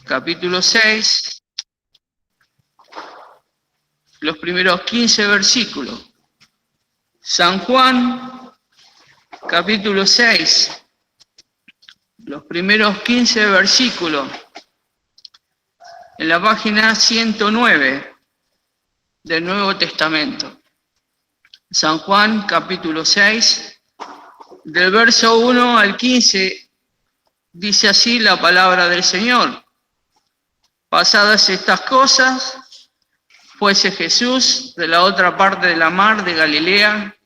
capítulo 6, los primeros 15 versículos. San Juan, capítulo 6, los primeros 15 versículos, en la página 109 del Nuevo Testamento. San Juan, capítulo 6, del verso 1 al 15, dice así la palabra del Señor. Pasadas estas cosas, fuese Jesús de la otra parte de la mar de Galilea,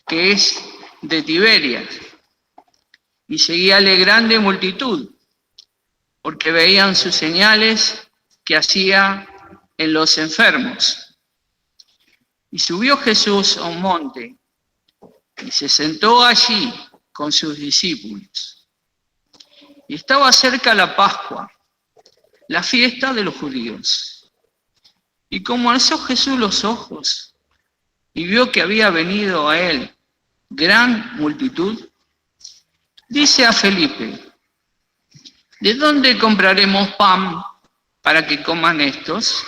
que es de Tiberias, y seguíale grande multitud, porque veían sus señales que hacía en los enfermos. Y subió Jesús a un monte, y se sentó allí con sus discípulos. Y estaba cerca la Pascua, la fiesta de los judíos. Y como alzó Jesús los ojos y vio que había venido a él gran multitud, dice a Felipe: ¿de dónde compraremos pan para que coman estos?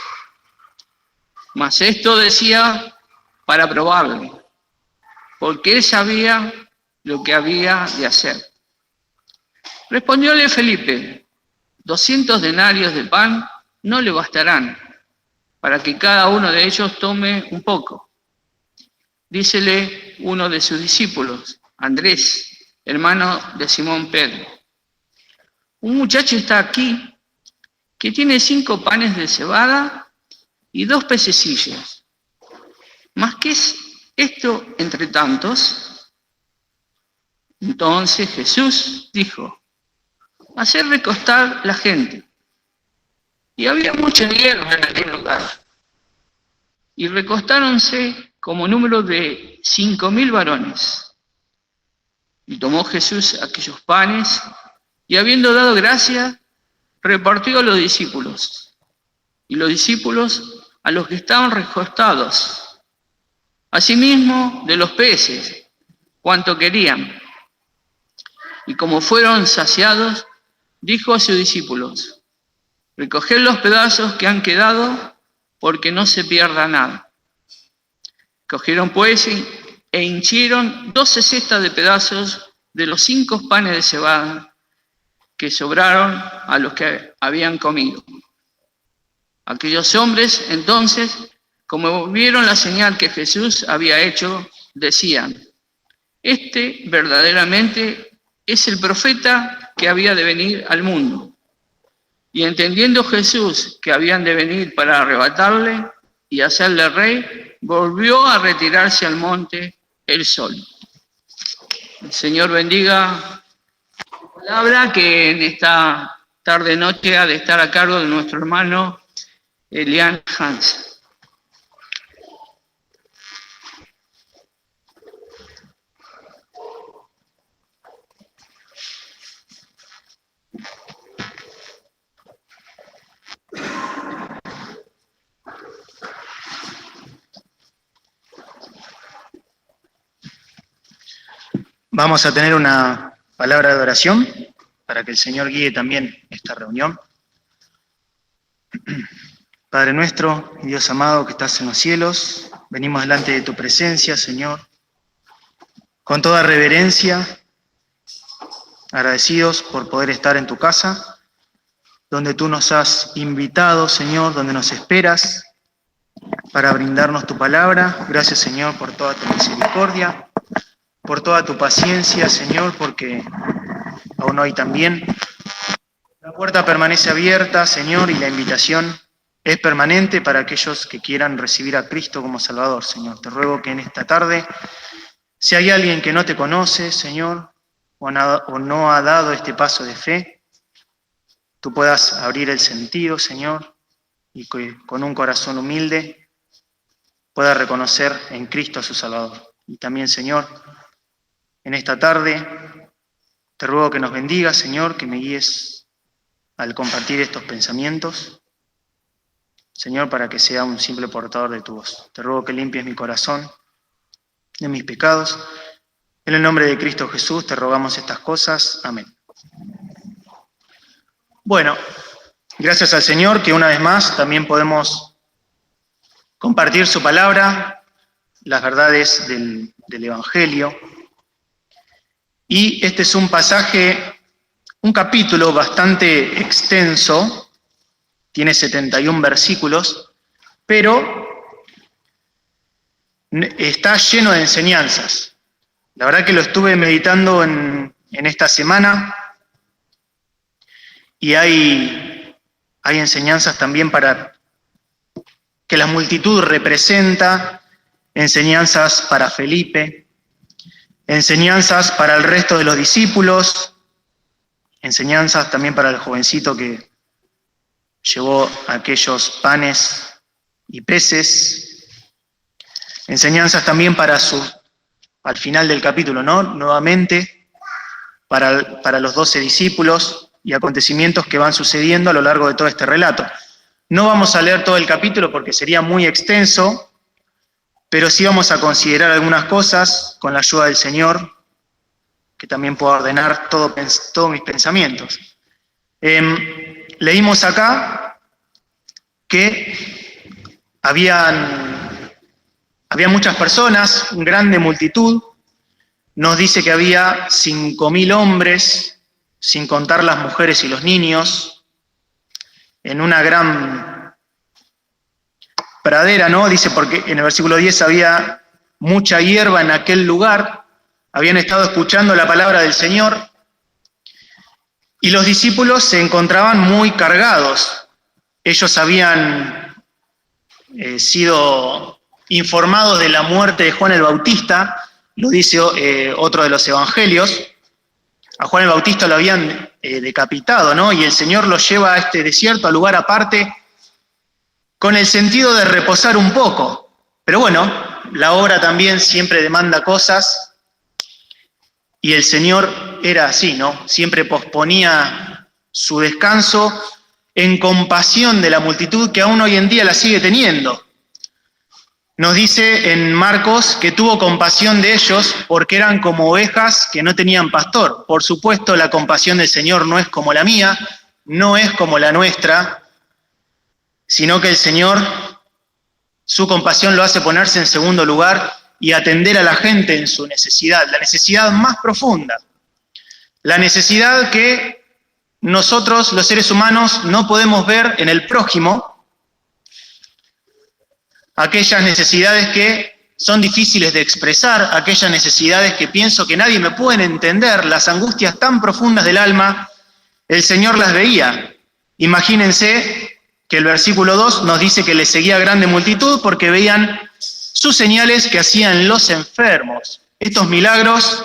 Mas esto decía para probarle, porque él sabía lo que había de hacer. Respondióle Felipe: 200 denarios de pan no le bastarán para que cada uno de ellos tome un poco. Dícele uno de sus discípulos, Andrés, hermano de Simón Pedro: un muchacho está aquí que tiene 5 panes de cebada y 2 pececillos. ¿Mas qué es esto entre tantos? Entonces Jesús dijo: hacer recostar la gente. Y había mucha hierba en aquel lugar. Y recostáronse como número de 5.000 varones. Y tomó Jesús aquellos panes, y habiendo dado gracias, repartió a los discípulos. Y los discípulos a los que estaban recostados. Asimismo de los peces, cuanto querían. Y como fueron saciados, dijo a sus discípulos: recoged los pedazos que han quedado, porque no se pierda nada. Cogieron pues e hinchieron 12 cestas de pedazos de los 5 panes de cebada que sobraron a los que habían comido. Aquellos hombres entonces, como vieron la señal que Jesús había hecho, decían: este verdaderamente es el profeta que había de venir al mundo. Y entendiendo Jesús que habían de venir para arrebatarle y hacerle rey, volvió a retirarse al monte él solo. El Señor bendiga la palabra que en esta tarde-noche ha de estar a cargo de nuestro hermano Elian Hans. Vamos a tener una palabra de oración para que el Señor guíe también esta reunión. Padre nuestro, Dios amado que estás en los cielos, venimos delante de tu presencia, Señor, con toda reverencia, agradecidos por poder estar en tu casa, donde tú nos has invitado, Señor, donde nos esperas para brindarnos tu palabra. Gracias, Señor, por toda tu misericordia, por toda tu paciencia, Señor, porque aún hoy también la puerta permanece abierta, Señor, y la invitación es permanente para aquellos que quieran recibir a Cristo como Salvador, Señor. Te ruego que en esta tarde, si hay alguien que no te conoce, Señor, o no ha dado este paso de fe, tú puedas abrir el sentido, Señor, y que con un corazón humilde pueda reconocer en Cristo a su Salvador. Y también, Señor, en esta tarde te ruego que nos bendigas, Señor, que me guíes al compartir estos pensamientos, Señor, para que sea un simple portador de tu voz. Te ruego que limpies mi corazón de mis pecados. En el nombre de Cristo Jesús te rogamos estas cosas. Amén. Bueno, Gracias al Señor que una vez más también podemos compartir su palabra, las verdades del Evangelio. Y este es un pasaje, un capítulo bastante extenso, tiene 71 versículos, pero está lleno de enseñanzas. La verdad que lo estuve meditando en esta semana y hay enseñanzas también para que la multitud representa, enseñanzas para Felipe, enseñanzas para el resto de los discípulos, enseñanzas también para el jovencito que llevó aquellos panes y peces, enseñanzas también para al final del capítulo, ¿no? Nuevamente, para los 12 discípulos y acontecimientos que van sucediendo a lo largo de todo este relato. No vamos a leer todo el capítulo porque sería muy extenso, pero sí vamos a considerar algunas cosas con la ayuda del Señor, que también pueda ordenar todos mis pensamientos. Leímos acá que había muchas personas, una grande multitud. Nos dice que había 5.000 hombres, sin contar las mujeres y los niños, en una gran pradera, ¿no? Dice porque en el versículo 10 había mucha hierba en aquel lugar, habían estado escuchando la palabra del Señor, y los discípulos se encontraban muy cargados. Ellos habían sido informados de la muerte de Juan el Bautista, lo dice otro de los evangelios. A Juan el Bautista lo habían decapitado, ¿no? Y el Señor lo lleva a este desierto, a lugar aparte, con el sentido de reposar un poco. Pero bueno, la obra también siempre demanda cosas, y el Señor era así, ¿no? Siempre posponía su descanso en compasión de la multitud que aún hoy en día la sigue teniendo. Nos dice en Marcos que tuvo compasión de ellos porque eran como ovejas que no tenían pastor. Por supuesto, la compasión del Señor no es como la mía, no es como la nuestra, sino que el Señor, su compasión lo hace ponerse en segundo lugar y atender a la gente en su necesidad, la necesidad más profunda, la necesidad que nosotros, los seres humanos, no podemos ver en el prójimo, aquellas necesidades que son difíciles de expresar, aquellas necesidades que pienso que nadie me puede entender, las angustias tan profundas del alma, el Señor las veía. Imagínense que el versículo 2 nos dice que le seguía grande multitud porque veían sus señales que hacían los enfermos. Estos milagros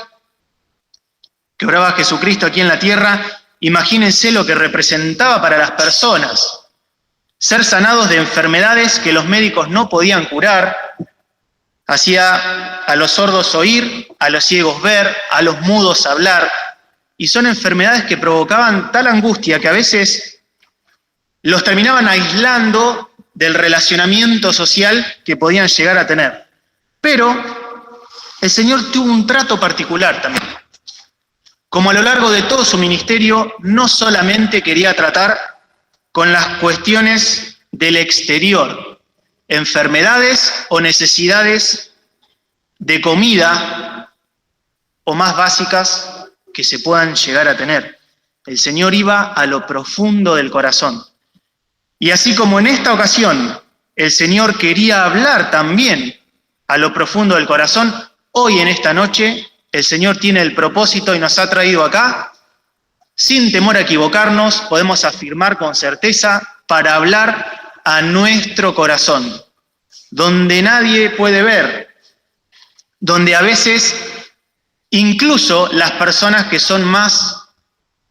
que obraba Jesucristo aquí en la tierra, imagínense lo que representaba para las personas. Ser sanados de enfermedades que los médicos no podían curar, hacía a los sordos oír, a los ciegos ver, a los mudos hablar, y son enfermedades que provocaban tal angustia que a veces los terminaban aislando del relacionamiento social que podían llegar a tener. Pero el Señor tuvo un trato particular también. Como a lo largo de todo su ministerio, no solamente quería tratar con las cuestiones del exterior, enfermedades o necesidades de comida o más básicas que se puedan llegar a tener. El Señor iba a lo profundo del corazón. Y así como en esta ocasión el Señor quería hablar también a lo profundo del corazón, hoy en esta noche el Señor tiene el propósito y nos ha traído acá. Sin temor a equivocarnos, podemos afirmar con certeza para hablar a nuestro corazón, donde nadie puede ver, donde a veces incluso las personas que son más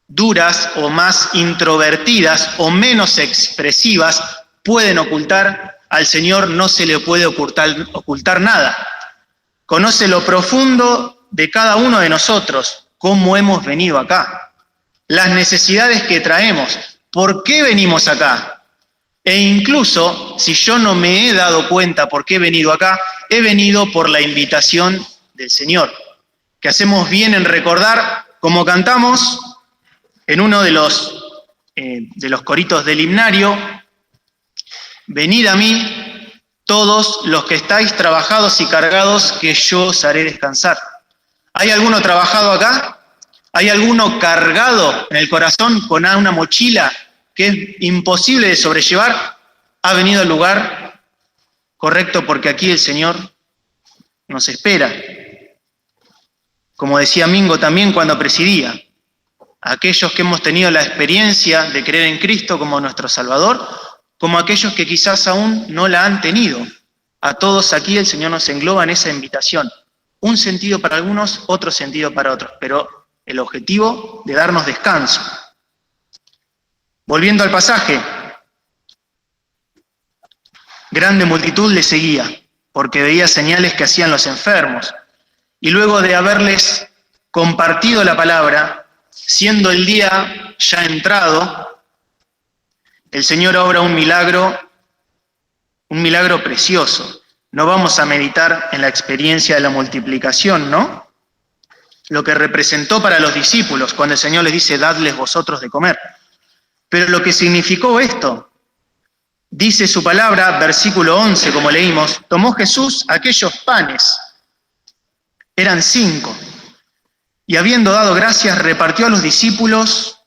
duras o más introvertidas o menos expresivas pueden ocultar. Al Señor no se le puede ocultar nada. Conoce lo profundo de cada uno de nosotros, cómo hemos venido acá, las necesidades que traemos, por qué venimos acá. E incluso, si yo no me he dado cuenta por qué he venido acá, he venido por la invitación del Señor, que hacemos bien en recordar, como cantamos en uno de los de los coritos del himnario: venid a mí todos los que estáis trabajados y cargados, que yo os haré descansar. ¿Hay alguno trabajado acá? ¿Hay alguno cargado en el corazón con una mochila que es imposible de sobrellevar? Ha venido al lugar correcto, porque aquí el Señor nos espera. Como decía Mingo también cuando presidía, aquellos que hemos tenido la experiencia de creer en Cristo como nuestro Salvador, como aquellos que quizás aún no la han tenido. A todos aquí el Señor nos engloba en esa invitación. Un sentido para algunos, otro sentido para otros, pero el objetivo de darnos descanso. Volviendo al pasaje, grande multitud le seguía, porque veía señales que hacían los enfermos. Y luego de haberles compartido la palabra, siendo el día ya entrado, el Señor obra un milagro precioso. No vamos a meditar en la experiencia de la multiplicación, ¿no? Lo que representó para los discípulos cuando el Señor les dice: dadles vosotros de comer. Pero lo que significó esto, dice su palabra, versículo 11, como leímos: tomó Jesús aquellos panes, eran 5, y habiendo dado gracias, repartió a los discípulos,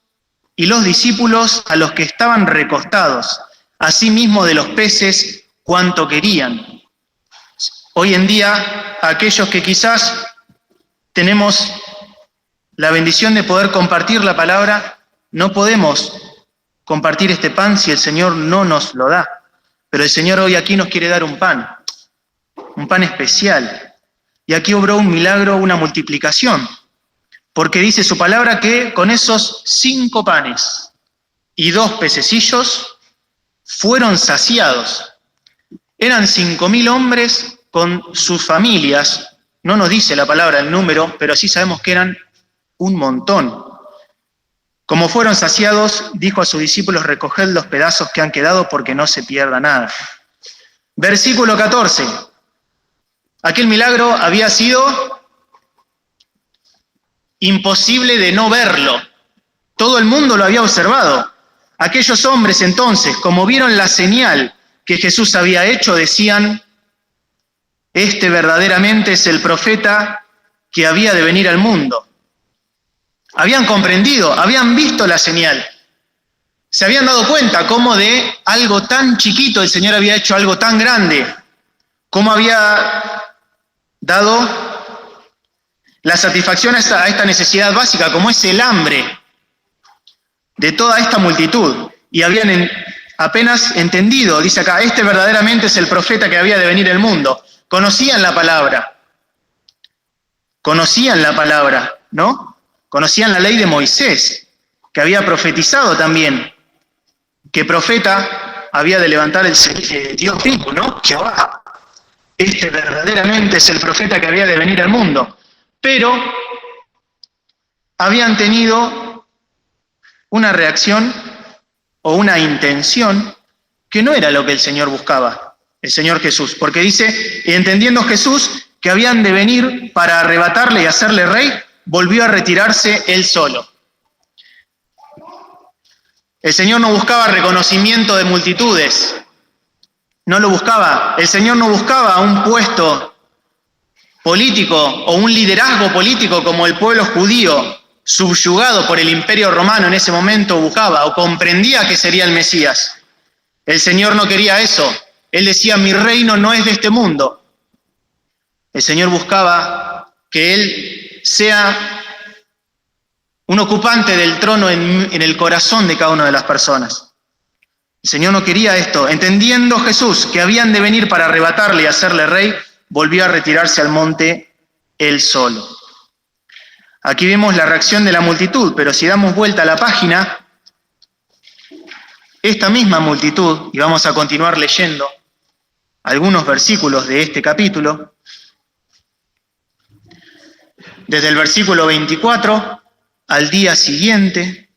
y los discípulos a los que estaban recostados, asimismo de los peces cuanto querían. Hoy en día, aquellos que quizás tenemos la bendición de poder compartir la palabra, no podemos compartir este pan si el Señor no nos lo da. Pero el Señor hoy aquí nos quiere dar un pan especial. Y aquí obró un milagro, una multiplicación, porque dice su palabra que con esos 5 panes y 2 pececillos fueron saciados. Eran 5.000 hombres con sus familias. No nos dice la palabra el número, pero sí sabemos que eran un montón. Como fueron saciados, dijo a sus discípulos: recoged los pedazos que han quedado, porque no se pierda nada. Versículo 14. Aquel milagro había sido imposible de no verlo. Todo el mundo lo había observado. Aquellos hombres entonces, como vieron la señal que Jesús había hecho, decían: este verdaderamente es el profeta que había de venir al mundo. Habían comprendido, habían visto la señal. Se habían dado cuenta cómo de algo tan chiquito el Señor había hecho algo tan grande. Cómo había dado la satisfacción a esta necesidad básica, como es el hambre de toda esta multitud. Y habían apenas entendido, dice acá: este verdaderamente es el profeta que había de venir al mundo. Conocían la palabra, ¿no? Conocían la ley de Moisés, que había profetizado también, que profeta había de levantar el Dios vivo, ¿no? Jehová. Este verdaderamente es el profeta que había de venir al mundo. Pero habían tenido una reacción o una intención que no era lo que el Señor buscaba, el Señor Jesús. Porque dice: y entendiendo Jesús que habían de venir para arrebatarle y hacerle rey, volvió a retirarse él solo. El Señor no buscaba reconocimiento de multitudes, no lo buscaba. El Señor no buscaba un puesto político o un liderazgo político como el pueblo judío, subyugado por el imperio romano en ese momento, buscaba o comprendía que sería el Mesías. El Señor no quería eso. Él decía: mi reino no es de este mundo. El Señor buscaba que Él sea un ocupante del trono en el corazón de cada una de las personas. El Señor no quería esto. Entendiendo Jesús que habían de venir para arrebatarle y hacerle rey, volvió a retirarse al monte él solo. Aquí vemos la reacción de la multitud, pero si damos vuelta a la página, esta misma multitud, y vamos a continuar leyendo algunos versículos de este capítulo, desde el versículo 24 al día siguiente,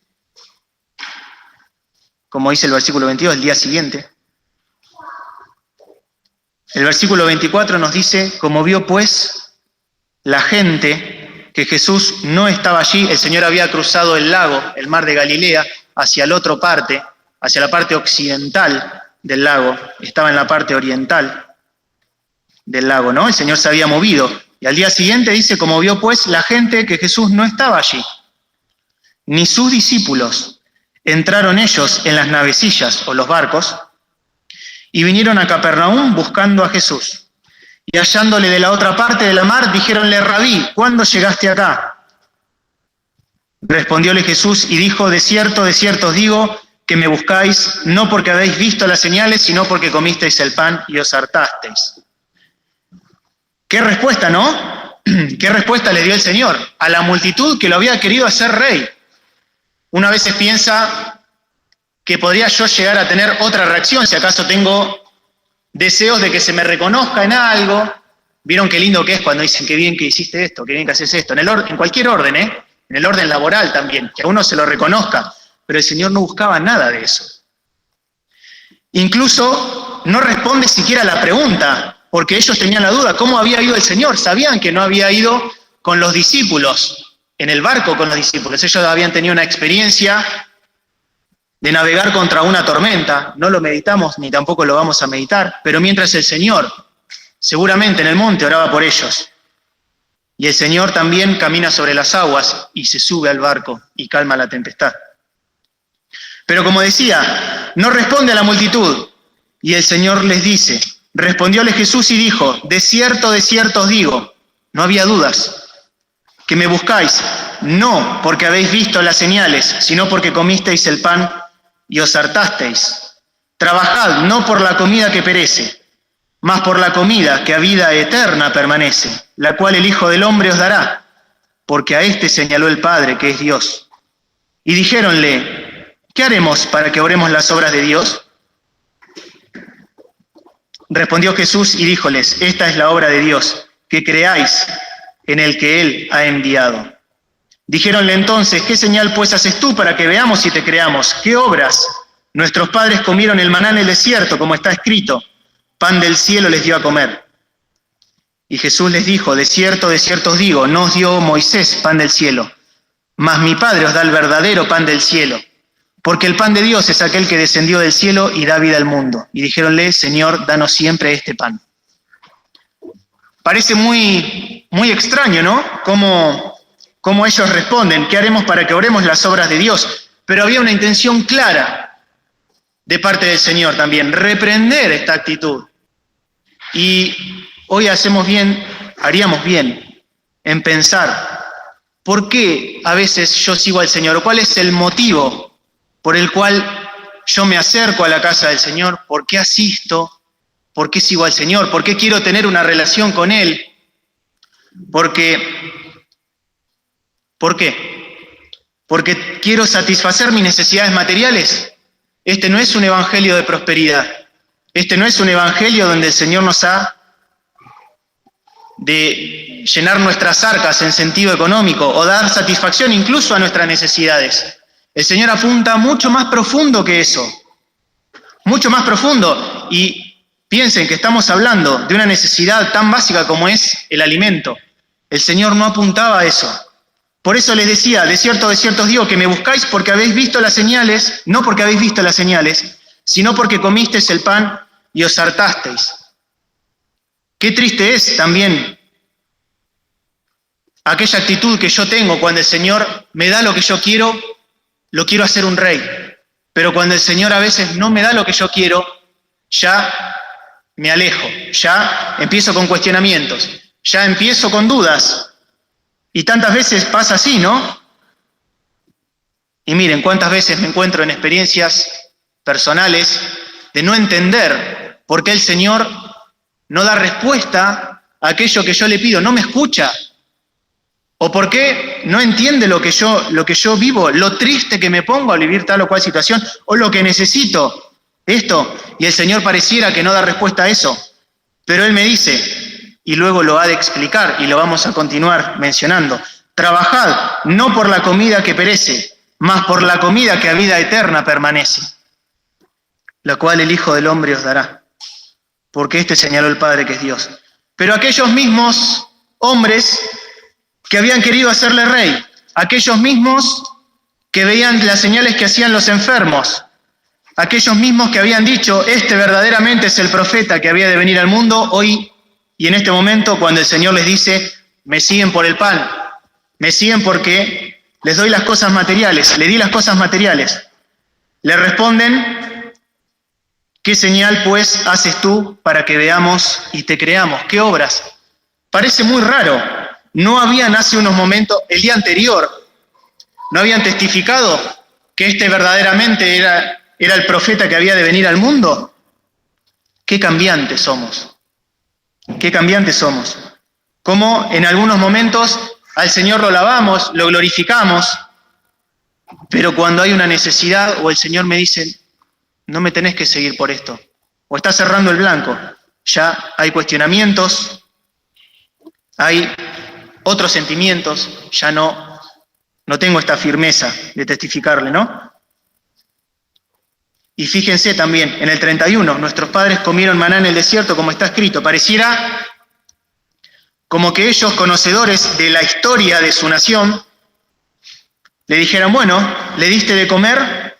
como dice el versículo 22, el día siguiente. El versículo 24 nos dice: como vio pues la gente que Jesús no estaba allí, el Señor había cruzado el lago, el mar de Galilea, hacia la otra parte, hacia la parte occidental del lago, estaba en la parte oriental del lago, ¿no? El Señor se había movido. Y al día siguiente dice, como vio pues la gente que Jesús no estaba allí, ni sus discípulos, entraron ellos en las navecillas o los barcos y vinieron a Capernaum buscando a Jesús. Y hallándole de la otra parte de la mar, dijéronle, Rabí, ¿cuándo llegaste acá? Respondióle Jesús y dijo, de cierto os digo, que me buscáis, no porque habéis visto las señales, sino porque comisteis el pan y os hartasteis. ¿Qué respuesta, no? ¿Qué respuesta le dio el Señor a la multitud que lo había querido hacer rey? Una vez piensa que podría yo llegar a tener otra reacción, si acaso tengo deseos de que se me reconozca en algo. ¿Vieron qué lindo que es cuando dicen qué bien que hiciste esto, qué bien que haces esto? En cualquier orden, en el orden laboral también, que a uno se lo reconozca. Pero el Señor no buscaba nada de eso. Incluso no responde siquiera a la pregunta, porque ellos tenían la duda, ¿cómo había ido el Señor? Sabían que no había ido con los discípulos, en el barco con los discípulos. Ellos habían tenido una experiencia de navegar contra una tormenta. No lo meditamos, ni tampoco lo vamos a meditar, pero mientras el Señor, seguramente en el monte, oraba por ellos. Y el Señor también camina sobre las aguas y se sube al barco y calma la tempestad. Pero como decía, no responde a la multitud. Y el Señor les dice, respondióle Jesús y dijo, de cierto os digo, no había dudas, que me buscáis, no porque habéis visto las señales, sino porque comisteis el pan y os hartasteis. Trabajad no por la comida que perece, mas por la comida que a vida eterna permanece, la cual el Hijo del Hombre os dará, porque a éste señaló el Padre, que es Dios. Y dijéronle, ¿qué haremos para que obremos las obras de Dios? Respondió Jesús y díjoles, esta es la obra de Dios, que creáis en el que Él ha enviado. Dijéronle entonces, ¿qué señal pues haces tú para que veamos y te creamos? ¿Qué obras? Nuestros padres comieron el maná en el desierto, como está escrito, pan del cielo les dio a comer. Y Jesús les dijo, de cierto os digo, no os dio Moisés pan del cielo, mas mi Padre os da el verdadero pan del cielo. Porque el pan de Dios es aquel que descendió del cielo y da vida al mundo. Y dijéronle, Señor, danos siempre este pan. Parece muy extraño, ¿no? Cómo ellos responden, ¿qué haremos para que obremos las obras de Dios? Pero había una intención clara de parte del Señor también, reprender esta actitud. Y hoy haríamos bien en pensar, ¿por qué a veces yo sigo al Señor? ¿Cuál es el motivo por el cual yo me acerco a la casa del Señor? ¿Por qué asisto? ¿Por qué sigo al Señor? ¿Por qué quiero tener una relación con Él? ¿Por qué? ¿Porque quiero satisfacer mis necesidades materiales? Este no es un evangelio de prosperidad. Este no es un evangelio donde el Señor nos ha de llenar nuestras arcas en sentido económico o dar satisfacción incluso a nuestras necesidades. El Señor apunta mucho más profundo que eso, mucho más profundo. Y piensen que estamos hablando de una necesidad tan básica como es el alimento. El Señor no apuntaba a eso. Por eso les decía, de cierto os digo, que me buscáis porque habéis visto las señales, no porque habéis visto las señales, sino porque comisteis el pan y os hartasteis. Qué triste es también aquella actitud que yo tengo cuando el Señor me da lo que yo quiero. Lo quiero hacer un rey, pero cuando el Señor a veces no me da lo que yo quiero, ya me alejo, ya empiezo con cuestionamientos, ya empiezo con dudas. Y tantas veces pasa así, ¿no? Y miren cuántas veces me encuentro en experiencias personales de no entender por qué el Señor no da respuesta a aquello que yo le pido, no me escucha. ¿O por qué no entiende lo que yo vivo, lo triste que me pongo al vivir tal o cual situación, o lo que necesito, esto? Y el Señor pareciera que no da respuesta a eso. Pero Él me dice, y luego lo ha de explicar, y lo vamos a continuar mencionando, trabajad no por la comida que perece, mas por la comida que a vida eterna permanece, la cual el Hijo del Hombre os dará, porque este señaló el Padre, que es Dios. Pero aquellos mismos hombres que habían querido hacerle rey, aquellos mismos que veían las señales que hacían los enfermos, aquellos mismos que habían dicho, este verdaderamente es el profeta que había de venir al mundo, hoy y en este momento cuando el Señor les dice, me siguen por el pan, me siguen porque les doy las cosas materiales, le di las cosas materiales. Le responden, ¿qué señal pues haces tú para que veamos y te creamos? ¿Qué obras? Parece muy raro. ¿No habían hace unos momentos, el día anterior, no habían testificado que este verdaderamente era el profeta que había de venir al mundo? Qué cambiantes somos. Qué cambiantes somos. Como en algunos momentos al Señor lo alabamos, lo glorificamos, pero cuando hay una necesidad o el Señor me dice, no me tenés que seguir por esto, o está cerrando el blanco, ya hay cuestionamientos, hay otros sentimientos, ya no tengo esta firmeza de testificarle, ¿no? Y fíjense también, en el 31, nuestros padres comieron maná en el desierto, como está escrito. Pareciera como que ellos, conocedores de la historia de su nación, le dijeran, bueno, le diste de comer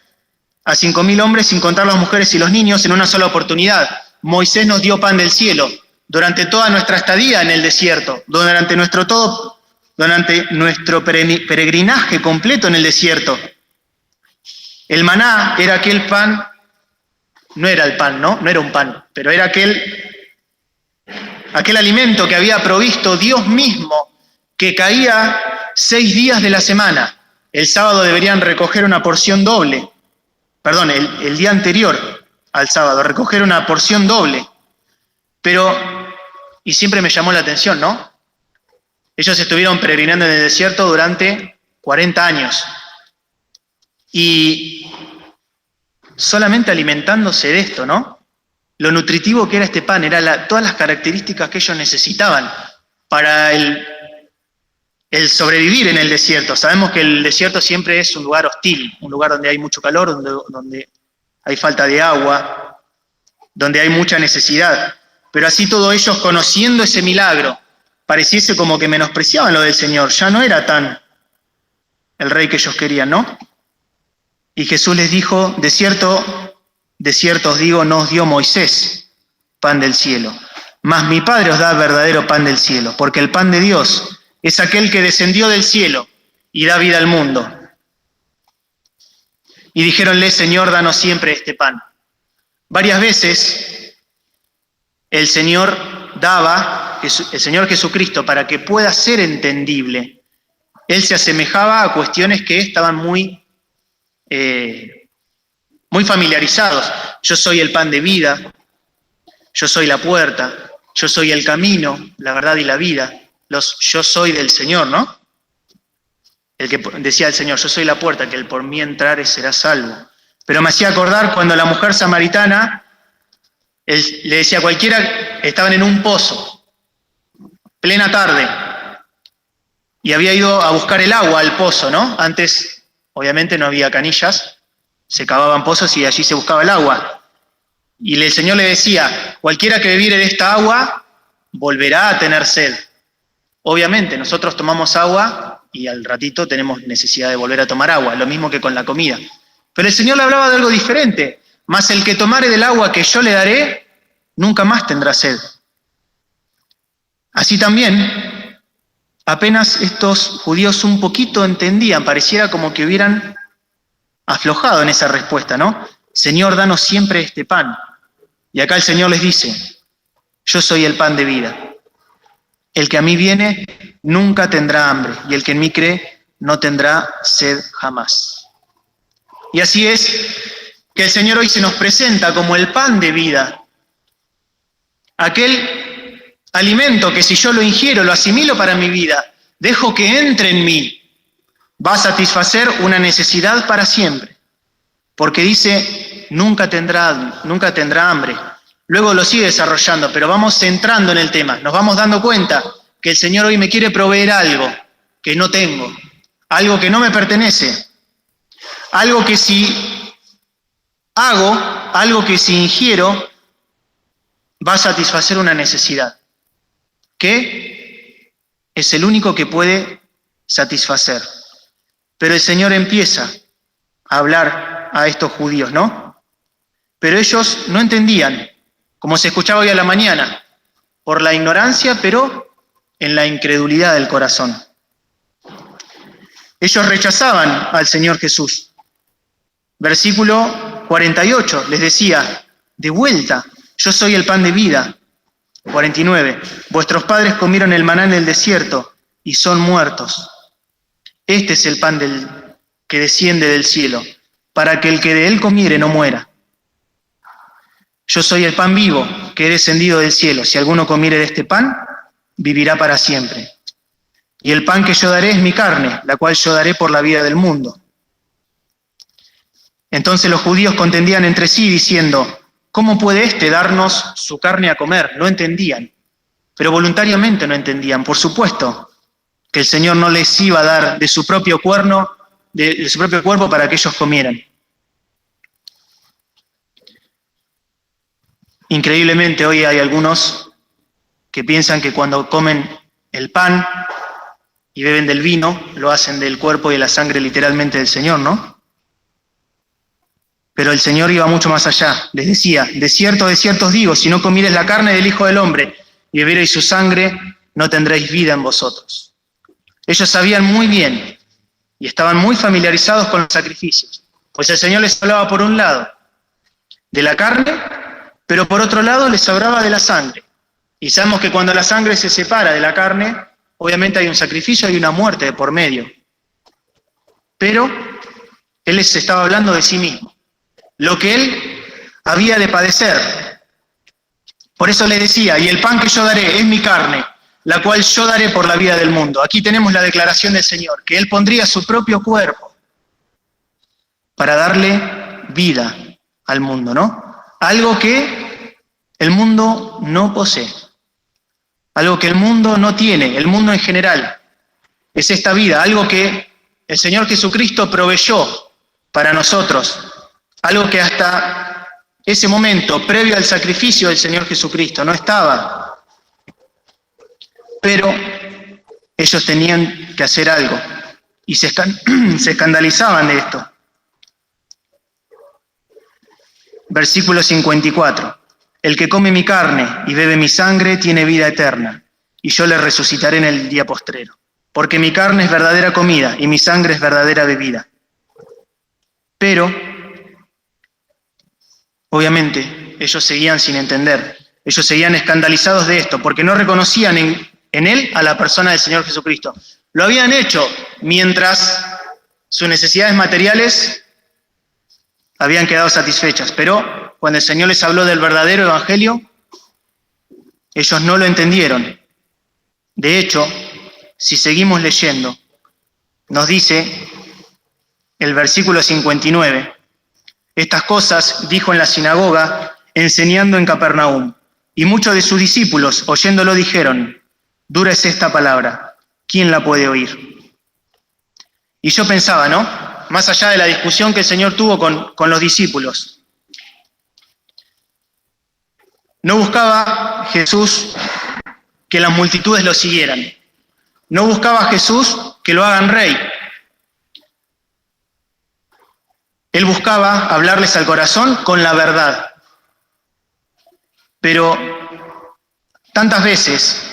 a 5.000 hombres, sin contar las mujeres y los niños, en una sola oportunidad. Moisés nos dio pan del cielo durante toda nuestra estadía en el desierto, durante nuestro peregrinaje completo en el desierto. El maná era aquel pan, no era el pan, no era un pan, pero era aquel alimento que había provisto Dios mismo, que caía 6 días de la semana. El sábado deberían recoger una porción doble, perdón, el día anterior al sábado, recoger una porción doble. Pero, y siempre me llamó la atención, ¿no? Ellos estuvieron peregrinando en el desierto durante 40 años. Y solamente alimentándose de esto, ¿no? Lo nutritivo que era este pan, era todas las características que ellos necesitaban para el sobrevivir en el desierto. Sabemos que el desierto siempre es un lugar hostil, un lugar donde hay mucho calor, donde hay falta de agua, donde hay mucha necesidad. Pero así todos ellos, conociendo ese milagro, pareciese como que menospreciaban lo del Señor. Ya no era tan el rey que ellos querían, ¿no? Y Jesús les dijo, de cierto os digo, no os dio Moisés pan del cielo, mas mi Padre os da verdadero pan del cielo, porque el pan de Dios es aquel que descendió del cielo y da vida al mundo. Y dijéronle, Señor, danos siempre este pan. Varias veces el Señor Jesucristo, para que pueda ser entendible, Él se asemejaba a cuestiones que estaban muy familiarizados. Yo soy el pan de vida, yo soy la puerta, yo soy el camino, la verdad y la vida. Yo soy del Señor, ¿no? El que decía el Señor, yo soy la puerta, que el por mí entrare será salvo. Pero me hacía acordar cuando la mujer samaritana, él le decía a cualquiera, estaban en un pozo, plena tarde, y había ido a buscar el agua al pozo, ¿no? Antes, obviamente, no había canillas, se cavaban pozos y allí se buscaba el agua. Y el Señor le decía, cualquiera que bebiere de esta agua, volverá a tener sed. Obviamente, nosotros tomamos agua y al ratito tenemos necesidad de volver a tomar agua, lo mismo que con la comida. Pero el Señor le hablaba de algo diferente. Mas el que tomare del agua que yo le daré, nunca más tendrá sed. Así también, apenas estos judíos un poquito entendían, pareciera como que hubieran aflojado en esa respuesta, ¿no? Señor, danos siempre este pan. Y acá el Señor les dice, yo soy el pan de vida. El que a mí viene nunca tendrá hambre, y el que en mí cree no tendrá sed jamás. Y así es que el Señor hoy se nos presenta como el pan de vida, aquel alimento que si yo lo ingiero, lo asimilo para mi vida, dejo que entre en mí, va a satisfacer una necesidad para siempre, porque dice, nunca tendrá hambre. Luego lo sigue desarrollando, pero vamos centrando en el tema, nos vamos dando cuenta que el Señor hoy me quiere proveer algo que no tengo, algo que no me pertenece, algo que si hago, algo que si ingiero, va a satisfacer una necesidad, que es el único que puede satisfacer. Pero el Señor empieza a hablar a estos judíos, ¿no? Pero ellos no entendían, como se escuchaba hoy a la mañana, por la ignorancia, pero en la incredulidad del corazón. Ellos rechazaban al Señor Jesús. Versículo 48 les decía, de vuelta, yo soy el pan de vida. 49, vuestros padres comieron el maná en el desierto y son muertos. Este es el pan que desciende del cielo, para que el que de él comiere no muera. Yo soy el pan vivo que he descendido del cielo. Si alguno comiere de este pan, vivirá para siempre. Y el pan que yo daré es mi carne, la cual yo daré por la vida del mundo. Entonces los judíos contendían entre sí diciendo, ¿cómo puede éste darnos su carne a comer? No entendían, pero voluntariamente no entendían. Por supuesto que el Señor no les iba a dar de su propio cuerpo para que ellos comieran. Increíblemente hoy hay algunos que piensan que cuando comen el pan y beben del vino, lo hacen del cuerpo y de la sangre literalmente del Señor, ¿no? Pero el Señor iba mucho más allá. Les decía, de cierto os digo, si no comiereis la carne del Hijo del Hombre y bebiereis su sangre, no tendréis vida en vosotros. Ellos sabían muy bien y estaban muy familiarizados con los sacrificios, pues el Señor les hablaba por un lado de la carne, pero por otro lado les hablaba de la sangre. Y sabemos que cuando la sangre se separa de la carne, obviamente hay un sacrificio, hay una muerte de por medio. Pero Él les estaba hablando de sí mismo, lo que Él había de padecer. Por eso les decía, y el pan que yo daré es mi carne, la cual yo daré por la vida del mundo. Aquí tenemos la declaración del Señor, que Él pondría su propio cuerpo para darle vida al mundo, ¿no? Algo que el mundo no posee, algo que el mundo no tiene, el mundo en general, es esta vida, algo que el Señor Jesucristo proveyó para nosotros, algo que hasta ese momento, previo al sacrificio del Señor Jesucristo, no estaba. Pero ellos tenían que hacer algo y se escandalizaban de esto. Versículo 54. El que come mi carne y bebe mi sangre tiene vida eterna, y yo le resucitaré en el día postrero. Porque mi carne es verdadera comida y mi sangre es verdadera bebida. Pero, obviamente, ellos seguían sin entender. Ellos seguían escandalizados de esto, porque no reconocían en Él a la persona del Señor Jesucristo. Lo habían hecho mientras sus necesidades materiales habían quedado satisfechas, pero cuando el Señor les habló del verdadero evangelio, ellos no lo entendieron. De hecho, si seguimos leyendo, nos dice el versículo 59, estas cosas dijo en la sinagoga, enseñando en Capernaum, y muchos de sus discípulos, oyéndolo, dijeron, dura es esta palabra, ¿quién la puede oír? Y yo pensaba, ¿no? Más allá de la discusión que el Señor tuvo con los discípulos. No buscaba Jesús que las multitudes lo siguieran. No buscaba Jesús que lo hagan rey. Él buscaba hablarles al corazón con la verdad. Pero tantas veces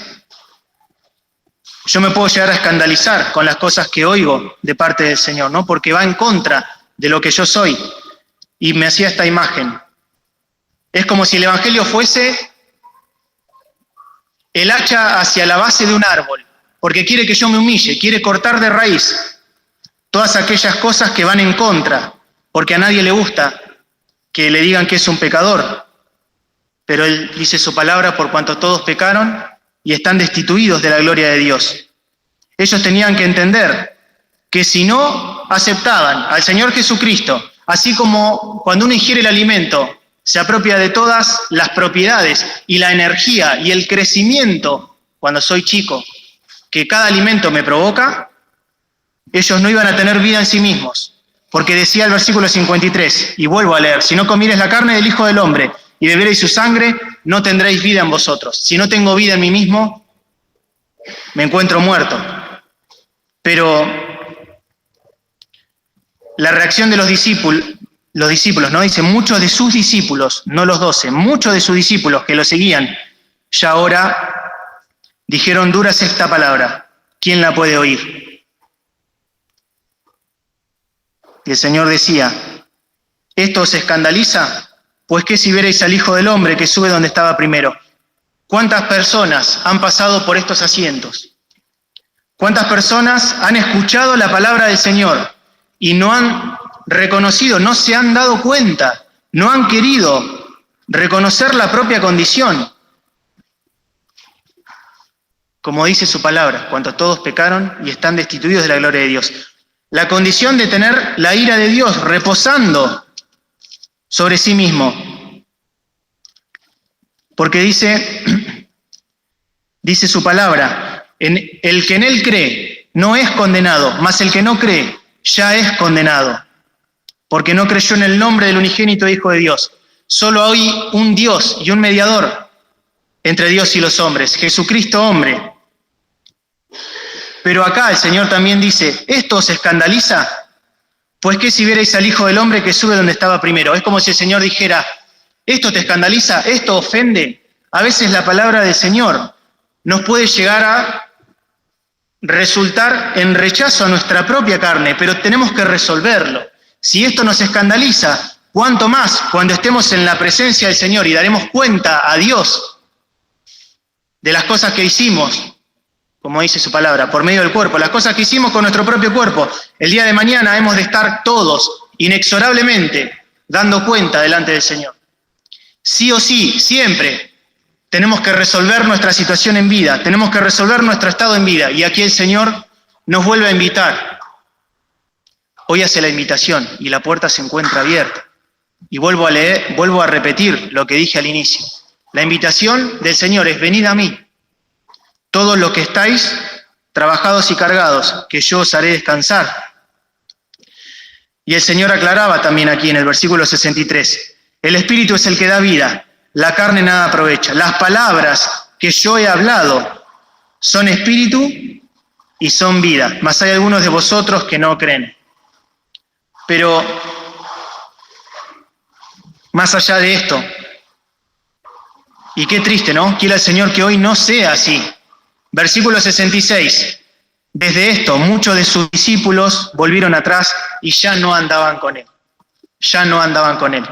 yo me puedo llegar a escandalizar con las cosas que oigo de parte del Señor, ¿no? Porque va en contra de lo que yo soy. Y me hacía esta imagen. Es como si el Evangelio fuese el hacha hacia la base de un árbol, porque quiere que yo me humille, quiere cortar de raíz todas aquellas cosas que van en contra, porque a nadie le gusta que le digan que es un pecador. Pero Él dice su palabra, por cuanto todos pecaron y están destituidos de la gloria de Dios. Ellos tenían que entender que si no aceptaban al Señor Jesucristo, así como cuando uno ingiere el alimento, se apropia de todas las propiedades y la energía y el crecimiento cuando soy chico, que cada alimento me provoca, ellos no iban a tener vida en sí mismos. Porque decía el versículo 53, y vuelvo a leer, si no comiereis la carne del Hijo del Hombre y beberéis su sangre, no tendréis vida en vosotros. Si no tengo vida en mí mismo, me encuentro muerto. Pero la reacción de los discípulos, ¿no? Dice, muchos de sus discípulos, no los 12, muchos de sus discípulos que lo seguían, ya ahora dijeron, dura es esta palabra, ¿quién la puede oír? Y el Señor decía, ¿esto os escandaliza? Pues que si vierais al Hijo del Hombre que sube donde estaba primero. ¿Cuántas personas han pasado por estos asientos? ¿Cuántas personas han escuchado la palabra del Señor y no han reconocido, no se han dado cuenta, no han querido reconocer la propia condición? Como dice su palabra, cuanto todos pecaron y están destituidos de la gloria de Dios. La condición de tener la ira de Dios reposando sobre sí mismo. Porque dice su palabra, el que en él cree no es condenado, mas el que no cree ya es condenado, porque no creyó en el nombre del unigénito Hijo de Dios. Solo hay un Dios y un mediador entre Dios y los hombres, Jesucristo hombre. Pero acá el Señor también dice, ¿esto os escandaliza? Pues que si vierais al Hijo del Hombre que sube donde estaba primero. Es como si el Señor dijera, ¿esto te escandaliza? ¿Esto ofende? A veces la palabra del Señor nos puede llegar a resultar en rechazo a nuestra propia carne, pero tenemos que resolverlo. Si esto nos escandaliza, ¿cuánto más cuando estemos en la presencia del Señor y daremos cuenta a Dios de las cosas que hicimos? Como dice su palabra, por medio del cuerpo, las cosas que hicimos con nuestro propio cuerpo. El día de mañana hemos de estar todos, inexorablemente, dando cuenta delante del Señor. Sí o sí, siempre tenemos que resolver nuestra situación en vida, tenemos que resolver nuestro estado en vida. Y aquí el Señor nos vuelve a invitar. Hoy hace la invitación y la puerta se encuentra abierta. Y vuelvo a repetir lo que dije al inicio. La invitación del Señor es, venid a mí. Todos los que estáis trabajados y cargados, que yo os haré descansar. Y el Señor aclaraba también aquí en el versículo 63, el Espíritu es el que da vida, la carne nada aprovecha. Las palabras que yo he hablado son espíritu y son vida, mas hay algunos de vosotros que no creen. Pero más allá de esto, y qué triste, ¿no? Quiera el Señor que hoy no sea así. Versículo 66. Desde esto, muchos de sus discípulos volvieron atrás y ya no andaban con él. Ya no andaban con él.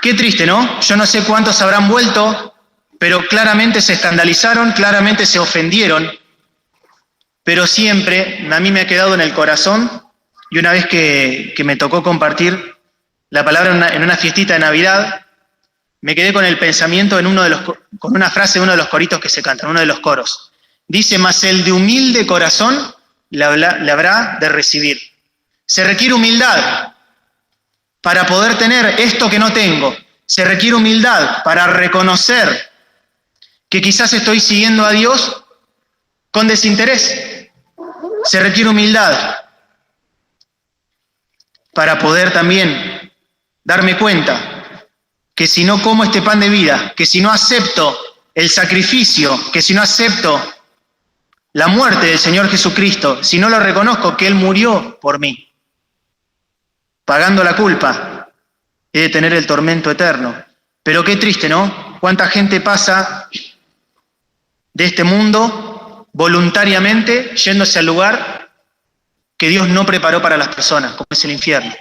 Qué triste, ¿no? Yo no sé cuántos habrán vuelto, pero claramente se escandalizaron, claramente se ofendieron. Pero siempre a mí me ha quedado en el corazón, y una vez que me tocó compartir la palabra en una fiestita de Navidad, me quedé con el pensamiento con una frase de uno de los coritos que se cantan, uno de los coros. Dice, mas el de humilde corazón le habrá de recibir. Se requiere humildad para poder tener esto que no tengo. Se requiere humildad para reconocer que quizás estoy siguiendo a Dios con desinterés. Se requiere humildad para poder también darme cuenta que si no como este pan de vida, que si no acepto el sacrificio, que si no acepto la muerte del Señor Jesucristo, si no lo reconozco que Él murió por mí, pagando la culpa, he de tener el tormento eterno. Pero qué triste, ¿no? Cuánta gente pasa de este mundo voluntariamente yéndose al lugar que Dios no preparó para las personas, como es el infierno,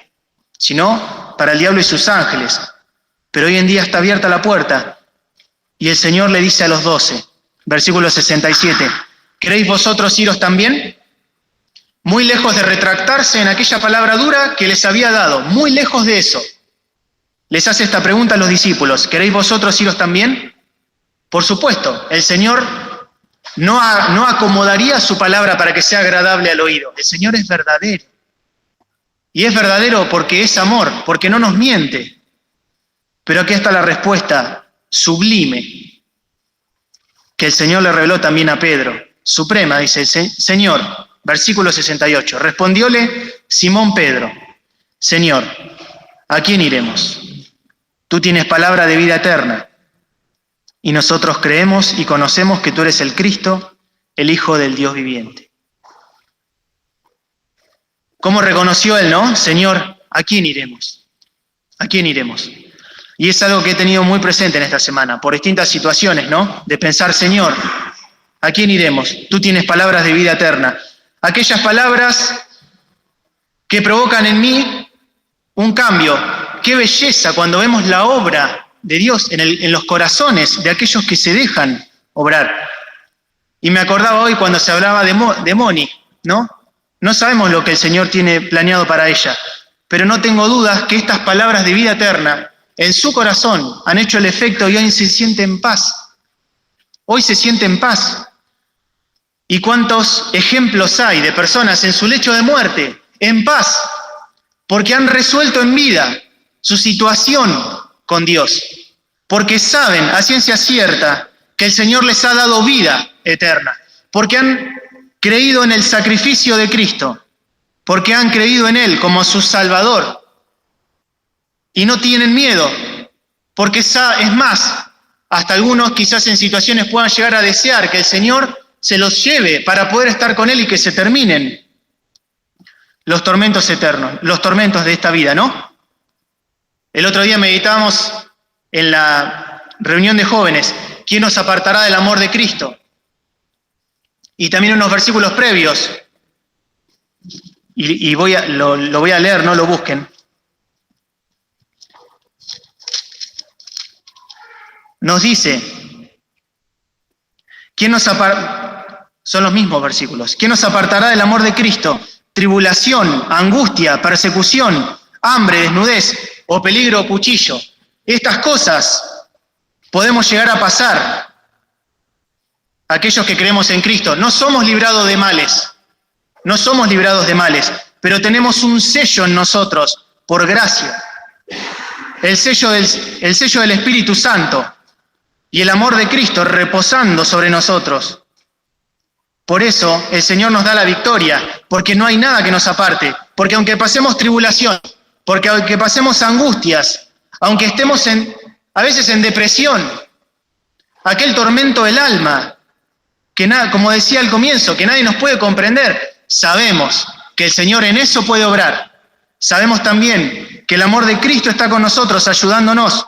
sino para el diablo y sus ángeles. Pero hoy en día está abierta la puerta y el Señor le dice a los 12, versículo 67, ¿queréis vosotros iros también? Muy lejos de retractarse en aquella palabra dura que les había dado, muy lejos de eso. Les hace esta pregunta a los discípulos, ¿queréis vosotros iros también? Por supuesto, el Señor no acomodaría su palabra para que sea agradable al oído. El Señor es verdadero. Y es verdadero porque es amor, porque no nos miente. Pero aquí está la respuesta sublime que el Señor le reveló también a Pedro. Suprema, dice el Señor, versículo 68. Respondióle Simón Pedro, Señor, ¿a quién iremos? Tú tienes palabra de vida eterna, y nosotros creemos y conocemos que tú eres el Cristo, el Hijo del Dios viviente. ¿Cómo reconoció él, no? Señor, ¿a quién iremos? ¿A quién iremos? Y es algo que he tenido muy presente en esta semana, por distintas situaciones, ¿no? De pensar, Señor, ¿a quién iremos? Tú tienes palabras de vida eterna. Aquellas palabras que provocan en mí un cambio. Qué belleza cuando vemos la obra de Dios en los corazones de aquellos que se dejan obrar. Y me acordaba hoy cuando se hablaba de Moni, ¿no? No sabemos lo que el Señor tiene planeado para ella, pero no tengo dudas que estas palabras de vida eterna en su corazón han hecho el efecto y hoy se siente en paz. Hoy se siente en paz. ¿Y cuántos ejemplos hay de personas en su lecho de muerte, en paz, porque han resuelto en vida su situación con Dios? Porque saben a ciencia cierta que el Señor les ha dado vida eterna, porque han creído en el sacrificio de Cristo, porque han creído en Él como su Salvador. Y no tienen miedo, porque es más, hasta algunos quizás en situaciones puedan llegar a desear que el Señor se los lleve para poder estar con Él y que se terminen los tormentos eternos, los tormentos de esta vida, ¿no? El otro día meditábamos en la reunión de jóvenes, ¿quién nos apartará del amor de Cristo? Y también unos versículos previos, y lo voy a leer, no lo busquen. Nos dice, son los mismos versículos, ¿quién nos apartará del amor de Cristo? Tribulación, angustia, persecución, hambre, desnudez o peligro o cuchillo. Estas cosas podemos llegar a pasar. Aquellos que creemos en Cristo, no somos librados de males, pero tenemos un sello en nosotros, por gracia, el sello del Espíritu Santo y el amor de Cristo reposando sobre nosotros. Por eso el Señor nos da la victoria, porque no hay nada que nos aparte, porque aunque pasemos tribulación, porque aunque pasemos angustias, aunque estemos a veces en depresión, aquel tormento del alma, que como decía al comienzo, que nadie nos puede comprender, sabemos que el Señor en eso puede obrar. Sabemos también que el amor de Cristo está con nosotros, ayudándonos.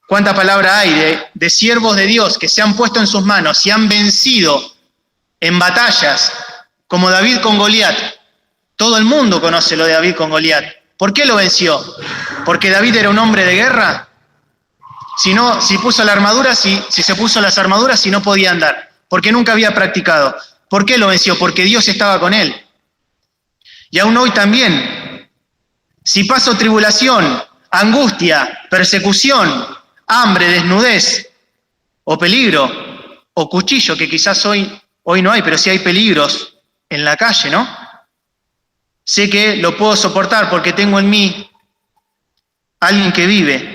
¿Cuánta palabra hay de siervos de Dios que se han puesto en sus manos y han vencido en batallas, como David con Goliat? Todo el mundo conoce lo de David con Goliat. ¿Por qué lo venció? ¿Porque David era un hombre de guerra? Si se puso las armaduras y no podía andar, porque nunca había practicado. ¿Por qué lo venció? Porque Dios estaba con él. Y aún hoy también, si paso tribulación, angustia, persecución, hambre, desnudez, o peligro, o cuchillo, que quizás hoy no hay, pero sí hay peligros en la calle, ¿no? Sé que lo puedo soportar porque tengo en mí alguien que vive,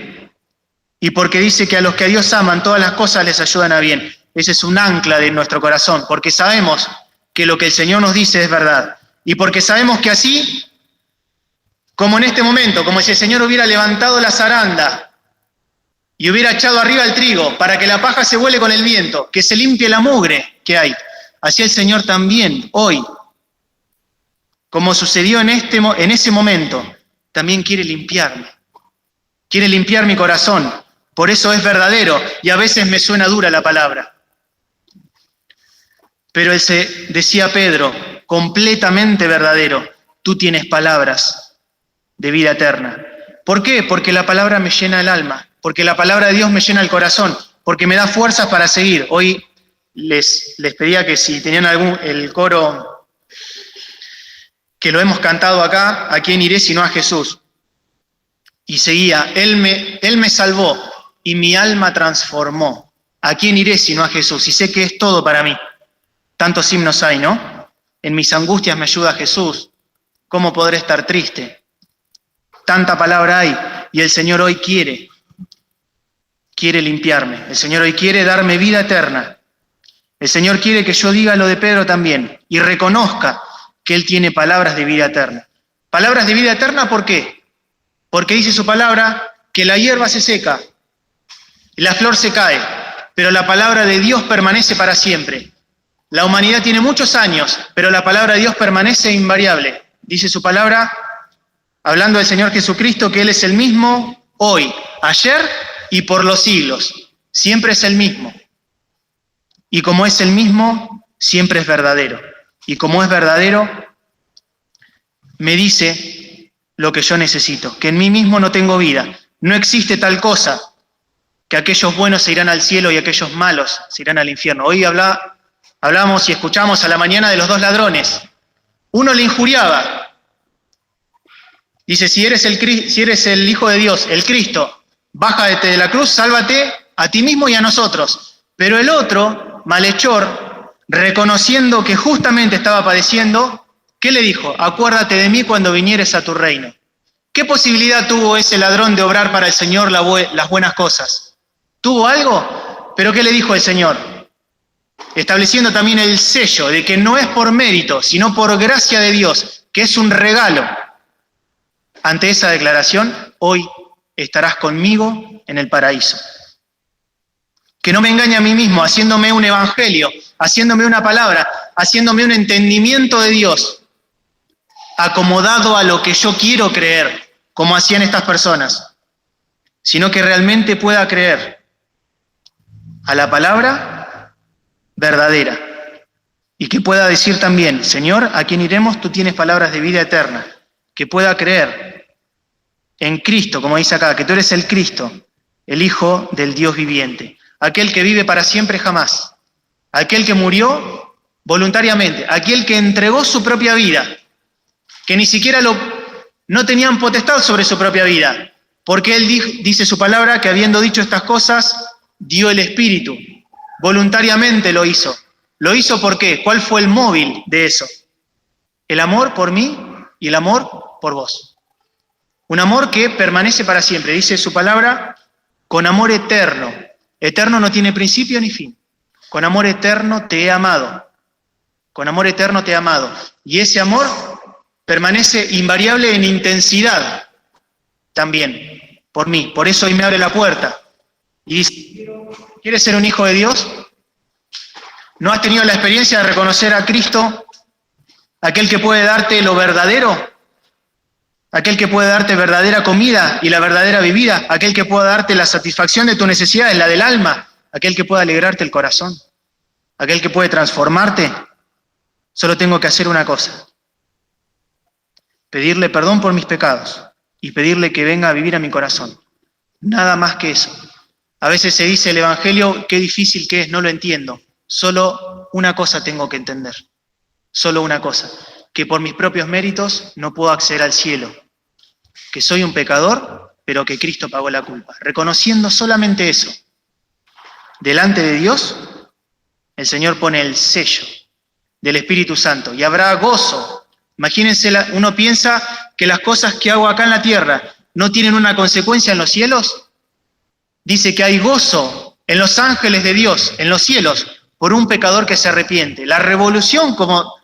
y porque dice que a los que a Dios aman, todas las cosas les ayudan a bien. Ese es un ancla de nuestro corazón, porque sabemos que lo que el Señor nos dice es verdad, y porque sabemos que así, como en este momento, como si el Señor hubiera levantado la zaranda, y hubiera echado arriba el trigo para que la paja se vuele con el viento, que se limpie la mugre que hay. Así el Señor también, hoy, como sucedió en ese momento, también quiere limpiarme. Quiere limpiar mi corazón. Por eso es verdadero, y a veces me suena dura la palabra. Pero decía Pedro, completamente verdadero, tú tienes palabras de vida eterna. ¿Por qué? Porque la palabra me llena el alma. Porque la palabra de Dios me llena el corazón, porque me da fuerzas para seguir. Hoy les pedía que si tenían el coro que lo hemos cantado acá, ¿a quién iré sino a Jesús? Y seguía, Él me salvó y mi alma transformó. ¿A quién iré sino a Jesús? Y sé que es todo para mí. Tantos himnos hay, ¿no? En mis angustias me ayuda Jesús. ¿Cómo podré estar triste? Tanta palabra hay, y el Señor hoy quiere limpiarme. El Señor hoy quiere darme vida eterna. El Señor quiere que yo diga lo de Pedro también y reconozca que Él tiene palabras de vida eterna. Palabras de vida eterna, ¿por qué? Porque dice su palabra que la hierba se seca y la flor se cae, pero la palabra de Dios permanece para siempre. La humanidad tiene muchos años, pero la palabra de Dios permanece invariable. Dice su palabra, hablando del Señor Jesucristo, que Él es el mismo hoy, ayer y por los siglos. Siempre es el mismo. Y como es el mismo, siempre es verdadero. Y como es verdadero, me dice lo que yo necesito, que en mí mismo no tengo vida. No existe tal cosa, que aquellos buenos se irán al cielo y aquellos malos se irán al infierno. Hoy hablamos y escuchamos a la mañana de los dos ladrones. Uno le injuriaba. Dice, si eres el Hijo de Dios, el Cristo, bájate de la cruz, sálvate a ti mismo y a nosotros. Pero el otro, malhechor, reconociendo que justamente estaba padeciendo, ¿qué le dijo? Acuérdate de mí cuando vinieres a tu reino. ¿Qué posibilidad tuvo ese ladrón de obrar para el Señor las buenas cosas? ¿Tuvo algo? ¿Pero qué le dijo el Señor? Estableciendo también el sello de que no es por mérito, sino por gracia de Dios, que es un regalo. Ante esa declaración, hoy estarás conmigo en el paraíso. Que no me engañe a mí mismo, haciéndome un evangelio, haciéndome una palabra, haciéndome un entendimiento de Dios, acomodado a lo que yo quiero creer, como hacían estas personas, sino que realmente pueda creer a la palabra verdadera y que pueda decir también, Señor, ¿a quién iremos? Tú tienes palabras de vida eterna. Que pueda creer en Cristo, como dice acá, que tú eres el Cristo, el Hijo del Dios viviente, aquel que vive para siempre jamás, aquel que murió voluntariamente, aquel que entregó su propia vida, que ni siquiera no tenían potestad sobre su propia vida, porque Él dice su palabra que habiendo dicho estas cosas, dio el Espíritu, voluntariamente lo hizo. ¿Lo hizo por qué? ¿Cuál fue el móvil de eso? El amor por mí y el amor por vos. Un amor que permanece para siempre, dice su palabra, con amor eterno. Eterno no tiene principio ni fin. Con amor eterno te he amado. Con amor eterno te he amado. Y ese amor permanece invariable en intensidad también, por mí. Por eso hoy me abre la puerta. Y dice, ¿quieres ser un hijo de Dios? ¿No has tenido la experiencia de reconocer a Cristo, aquel que puede darte lo verdadero? Aquel que puede darte verdadera comida y la verdadera bebida, aquel que pueda darte la satisfacción de tus necesidades, la del alma, aquel que pueda alegrarte el corazón, aquel que puede transformarte. Solo tengo que hacer una cosa, pedirle perdón por mis pecados y pedirle que venga a vivir a mi corazón. Nada más que eso. A veces se dice el Evangelio, qué difícil que es, no lo entiendo. Solo una cosa tengo que entender, solo una cosa, que por mis propios méritos no puedo acceder al cielo, que soy un pecador, pero que Cristo pagó la culpa. Reconociendo solamente eso, delante de Dios, el Señor pone el sello del Espíritu Santo y habrá gozo. Imagínense, uno piensa que las cosas que hago acá en la tierra no tienen una consecuencia en los cielos. Dice que hay gozo en los ángeles de Dios, en los cielos, por un pecador que se arrepiente. La revolución, como,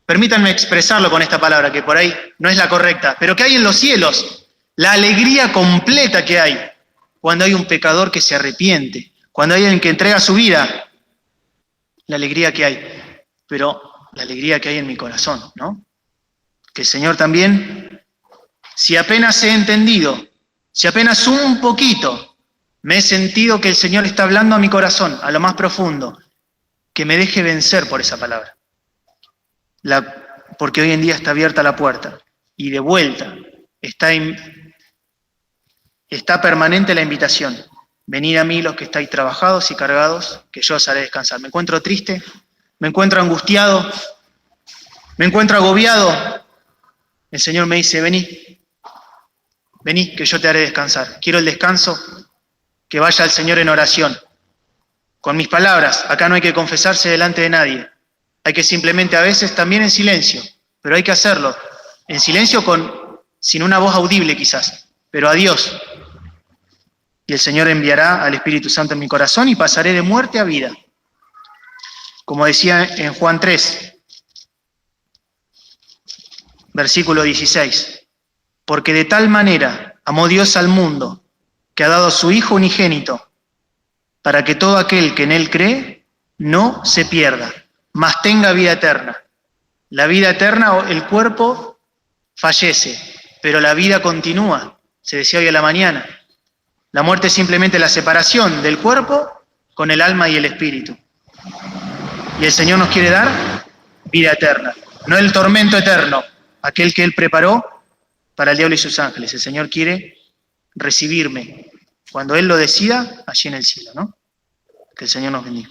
permítanme expresarlo con esta palabra, que por ahí no es la correcta, pero que hay en los cielos, la alegría completa que hay cuando hay un pecador que se arrepiente, cuando hay alguien que entrega su vida, la alegría que hay, pero la alegría que hay en mi corazón, ¿no? Que el Señor también, si apenas he entendido, si apenas un poquito me he sentido que el Señor está hablando a mi corazón, a lo más profundo, que me deje vencer por esa palabra. Porque hoy en día está abierta la puerta y de vuelta está permanente la invitación. Venid a mí los que estáis trabajados y cargados, que yo os haré descansar. Me encuentro triste, me encuentro angustiado, me encuentro agobiado. El Señor me dice, vení, que yo te haré descansar. Quiero el descanso, que vaya al Señor en oración. Con mis palabras, acá no hay que confesarse delante de nadie. Hay que simplemente a veces también en silencio, pero hay que hacerlo. En silencio sin una voz audible quizás, pero a Dios. Y el Señor enviará al Espíritu Santo en mi corazón y pasaré de muerte a vida. Como decía en Juan 3, versículo 16. Porque de tal manera amó Dios al mundo, que ha dado a su Hijo unigénito, para que todo aquel que en Él cree no se pierda, mas tenga vida eterna. La vida eterna, el cuerpo fallece, pero la vida continúa, se decía hoy a la mañana. La muerte es simplemente la separación del cuerpo con el alma y el espíritu. Y el Señor nos quiere dar vida eterna, no el tormento eterno, aquel que Él preparó para el diablo y sus ángeles. El Señor quiere recibirme cuando Él lo decida allí en el cielo, ¿no? Que el Señor nos bendiga.